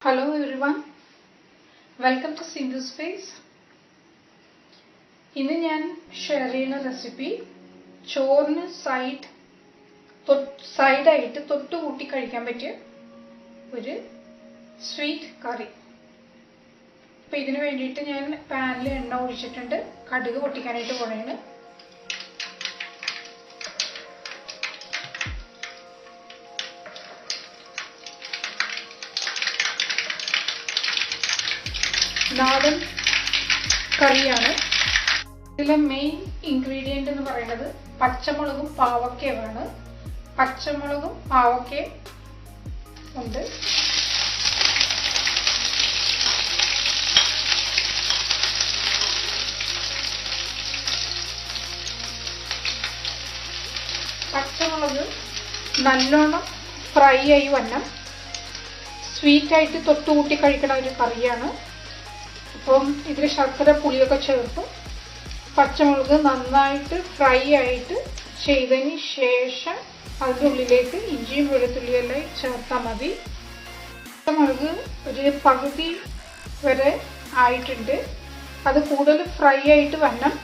Hello everyone, welcome to Sindhu Space. ഇന്ന് ഞാൻ share ചെയ്യുന്ന റെസിപ്പി ചോറിന് സൈഡായിട്ട് തൊട്ട് കൂട്ടി കഴിക്കാൻ പറ്റിയ ഒരു സ്വീറ്റ് കറി. അപ്പോൾ ഇതിന് വേണ്ടിയിട്ട് ഞാൻ പാനിൽ എണ്ണ ഒഴിച്ചിട്ടുണ്ട്. കടുക് പൊട്ടിക്കാനായിട്ട് പോണേണ്. നാടൻ കറിയാണ്. ഇതിലെ മെയിൻ ഇൻഗ്രീഡിയൻ്റ് എന്ന് പറയുന്നത് പച്ചമുളകും പാവക്കയുമാണ്. പച്ചമുളകും പാവക്കയും ഉണ്ട്. പച്ചമുളക് നല്ലോണം ഫ്രൈ ആയി വന്നം സ്വീറ്റായിട്ട് തൊട്ടുകൂട്ടി കഴിക്കണ ഒരു കറിയാണ്. അപ്പം ഇതിൽ ശർക്കര പുളിയൊക്കെ ചേർത്ത് പച്ചമുളക് നന്നായിട്ട് ഫ്രൈ ആയിട്ട് ചെയ്തതിന് ശേഷം അതിൻ്റെ ഉള്ളിലേക്ക് ഇഞ്ചിയും വെളുത്തുള്ളിയെല്ലാം ചേർത്താൽ മതി. പച്ചമുളക് ഒരു പകുതി വരെ ആയിട്ടുണ്ട്. അത് കൂടുതൽ ഫ്രൈ ആയിട്ട് വന്നം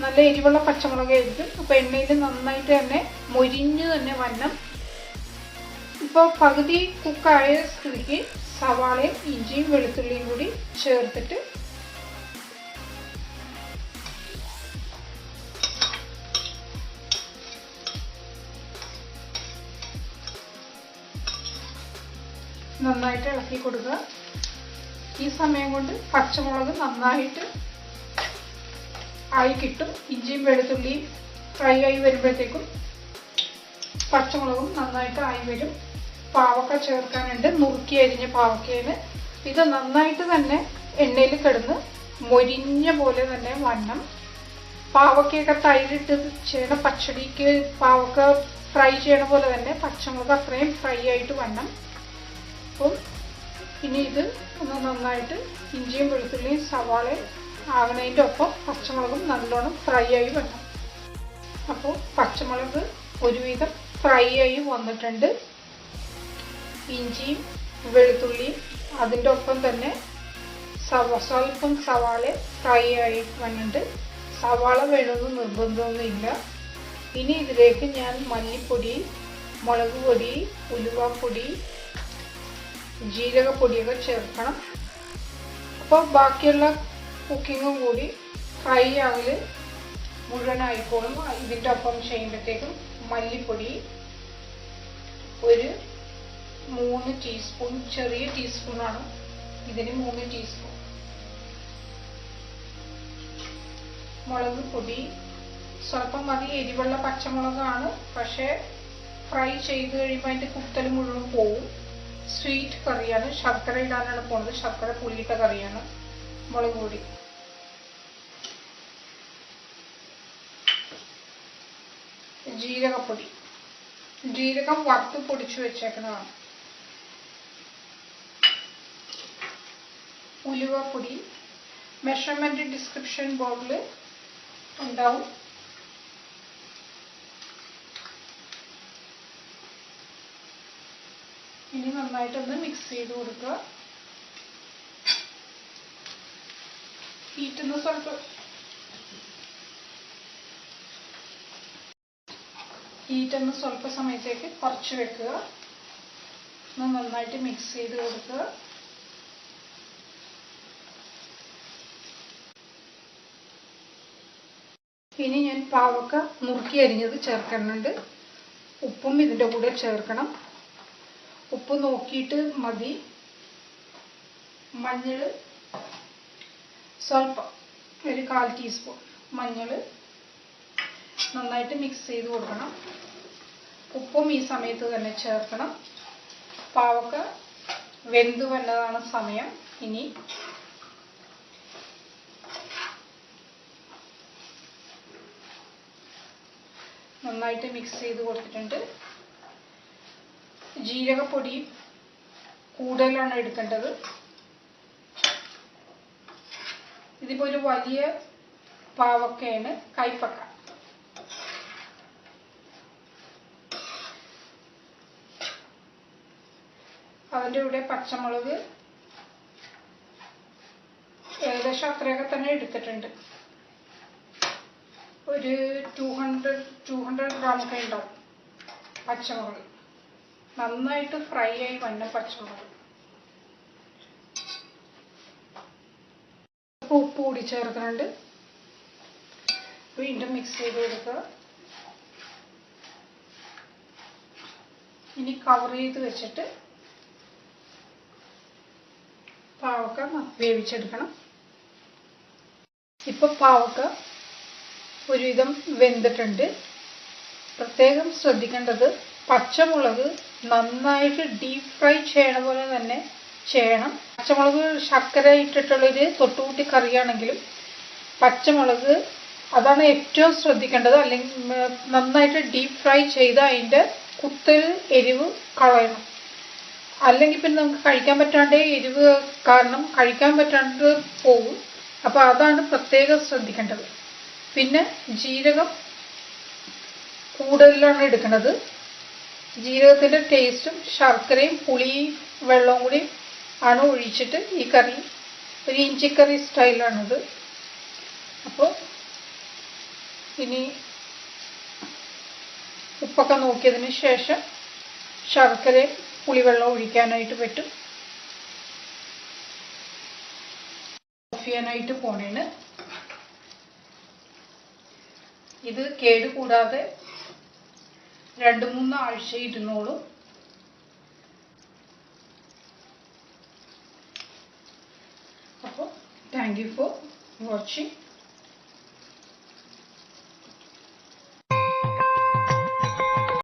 നല്ല എരിവുള്ള പച്ചമുളകായിരിക്കും. അപ്പോൾ എണ്ണയിൽ നന്നായിട്ട് തന്നെ മൊരിഞ്ഞ് തന്നെ വന്നം. ഇപ്പോൾ പകുതി കുക്കായ സ്ഥിതിക്ക് സവാളയും ഇഞ്ചിയും വെളുത്തുള്ളിയും കൂടി ചേർത്തിട്ട് നന്നായിട്ട് ഇളക്കി കൊടുക്കുക. ഈ സമയം കൊണ്ട് പച്ചമുളക് നന്നായിട്ട് ആയി കിട്ടും. ഇഞ്ചിയും വെളുത്തുള്ളിയും ഫ്രൈ ആയി വരുമ്പോഴത്തേക്കും പച്ചമുളകും നന്നായിട്ട് ആയി വരും. പാവക്ക ചേർക്കാനുണ്ട്, നുറുക്കി അരിഞ്ഞ പാവക്കയാണ്. ഇത് നന്നായിട്ട് തന്നെ എണ്ണയിൽ കിടന്ന് മൊരിഞ്ഞ പോലെ തന്നെ വന്നം. പാവക്കയൊക്കെ തൈരിട്ട് ചെയ്യണ പച്ചടിക്ക് പാവക്ക ഫ്രൈ ചെയ്യണ പോലെ തന്നെ പച്ചമുളക് അത്രയും ഫ്രൈ ആയിട്ട് വന്നം. അപ്പം ഇനി ഇത് ഒന്ന് നന്നായിട്ട് ഇഞ്ചിയും വെളുത്തുള്ളിയും സവാളയും ആകണതിൻ്റെ ഒപ്പം പച്ചമുളകും നല്ലോണം ഫ്രൈ ആയി വരണം. അപ്പോൾ പച്ചമുളക് ഒരുവിധം ഫ്രൈ ആയി വന്നിട്ടുണ്ട്. ഇഞ്ചിയും വെളുത്തുള്ളിയും അതിൻ്റെ ഒപ്പം തന്നെ സ്വല്പം സവാള ഫ്രൈ ആയി വന്നിട്ടുണ്ട്. സവാള വേണമെന്ന് നിർബന്ധമൊന്നുമില്ല. ഇനി ഇതിലേക്ക് ഞാൻ മല്ലിപ്പൊടി, മുളക് പൊടി, ഉലുവാപ്പൊടി, ജീരകപ്പൊടിയൊക്കെ ചേർക്കണം. അപ്പോൾ ബാക്കിയുള്ള കുക്കിങ്ങും കൂടി ഫ്രൈ ആകല് മുഴുവനായിക്കോളും. ഇതിൻ്റെ ഒപ്പം ചെയ്യുമ്പോഴത്തേക്കും മല്ലിപ്പൊടി ഒരു 3 ടീസ്പൂൺ, ചെറിയ ടീസ്പൂണാണ് ഇതിന് 3 ടീസ്പൂൺ. മുളക് പൊടി സ്വല്പം മതി. എരിവുള്ള പച്ചമുളകാണ്, പക്ഷേ ഫ്രൈ ചെയ്ത് കഴിയുമ്പോൾ അതിൻ്റെ കുത്തൽ മുഴുവൻ പോവും. സ്വീറ്റ് കറിയാണ്, ശർക്കര ഇടാനാണ് പോകുന്നത്. ശർക്കര പുളിയിട്ട കറിയാണ്. മുളക് പൊടി, ജീരകപ്പൊടി, ജീരകം വറുത്ത് പൊടിച്ചു വെച്ചേക്കുന്നതാണ്. ഉലുവപ്പൊടി മെഷർമെന്റ് ഡിസ്ക്രിപ്ഷൻ ബോർഡിൽ ഉണ്ടാവും. ഇനി നന്നായിട്ടൊന്ന് മിക്സ് ചെയ്ത് കൊടുക്കുക. ഹീറ്റൊന്ന് സ്വല്പ സമയത്തേക്ക് കുറച്ച് വെക്കുക. ഒന്ന് നന്നായിട്ട് മിക്സ് ചെയ്ത് കൊടുക്കുക. ഇനി ഞാൻ പാവക്ക നുറുക്കി അരിഞ്ഞത് ചേർക്കുന്നുണ്ട്. ഉപ്പും ഇതിൻ്റെ കൂടെ ചേർക്കണം. ഉപ്പ് നോക്കിയിട്ട് മതി. മഞ്ഞൾ സ്വല്പം, ഒരു 1/4 ടീസ്പൂൺ മഞ്ഞൾ നന്നായിട്ട് മിക്സ് ചെയ്ത് കൊടുക്കണം. ഉപ്പും ഈ സമയത്ത് തന്നെ ചേർക്കണം. പാവക്ക വെന്ത് വന്നതാണ് സമയം. ഇനി നന്നായിട്ട് മിക്സ് ചെയ്ത് കൊടുത്തിട്ടുണ്ട്. ജീരകപ്പൊടി കൂടുതലാണ് എടുക്കേണ്ടത്. ഇതിപ്പോൾ ഒരു വലിയ പാവക്കയാണ്, കൈപ്പക്ക. അതിൻ്റെ കൂടെ പച്ചമുളക് ഏകദേശം അത്രയൊക്കെ തന്നെ എടുത്തിട്ടുണ്ട്. ഒരു 200 ഗ്രാം ഒക്കെ ഉണ്ടാവും പച്ചമുളക്. നന്നായിട്ട് ഫ്രൈ ആയി വന്ന പച്ചമുളക്. ഉപ്പ് കൂടി ചേർക്കുന്നുണ്ട്. വീണ്ടും മിക്സ് ചെയ്ത് കൊടുക്കുക. ഇനി കവർ ചെയ്ത് വെച്ചിട്ട് പാവക്ക വേവിച്ചെടുക്കണം. ഇപ്പോൾ പാവക്ക ഒരുവിധം വെന്തിട്ടുണ്ട്. പ്രത്യേകം ശ്രദ്ധിക്കേണ്ടത് പച്ചമുളക് നന്നായിട്ട് ഡീപ്പ് ഫ്രൈ ചെയ്യണ പോലെ തന്നെ ചെയ്യണം. പച്ചമുളക് ശർക്കര ഇട്ടിട്ടുള്ളൊരു തൊട്ടുകൂട്ടി കറിയാണെങ്കിലും പച്ചമുളക് അതാണ് ഏറ്റവും ശ്രദ്ധിക്കേണ്ടത്. അല്ലെങ്കിൽ നന്നായിട്ട് ഡീപ്പ് ഫ്രൈ ചെയ്ത് അതിൻ്റെ കുത്തൽ എരിവ് കളയണം. അല്ലെങ്കിൽ പിന്നെ നമുക്ക് കഴിക്കാൻ പറ്റാണ്ട് എരിവ് കാരണം കഴിക്കാൻ പറ്റാണ്ട് പോകും. അപ്പോൾ അതാണ് പ്രത്യേകം ശ്രദ്ധിക്കേണ്ടത്. പിന്നെ ജീരകം കൂടുതലാണ് എടുക്കുന്നത്. ജീരകത്തിൻ്റെ ടേസ്റ്റും ശർക്കരയും പുളിയും വെള്ളവും കൂടി ആണ് ഒഴിച്ചിട്ട് ഈ കറി ഒരു ഇഞ്ചിക്കറി സ്റ്റൈലാണിത്. അപ്പോൾ ഇനി ഉപ്പൊക്കെ നോക്കിയതിന് ശേഷം ശർക്കരയും പുളിവെള്ളം ഒഴിക്കാനായിട്ട് പറ്റും. ഓഫ് ചെയ്യാനായിട്ട് പോണേന്. ഇത് കേട് കൂടാതെ 2-3 ആഴ്ച ഇരുന്നോളും. അപ്പോൾ താങ്ക് യു ഫോർ വാച്ചിങ്.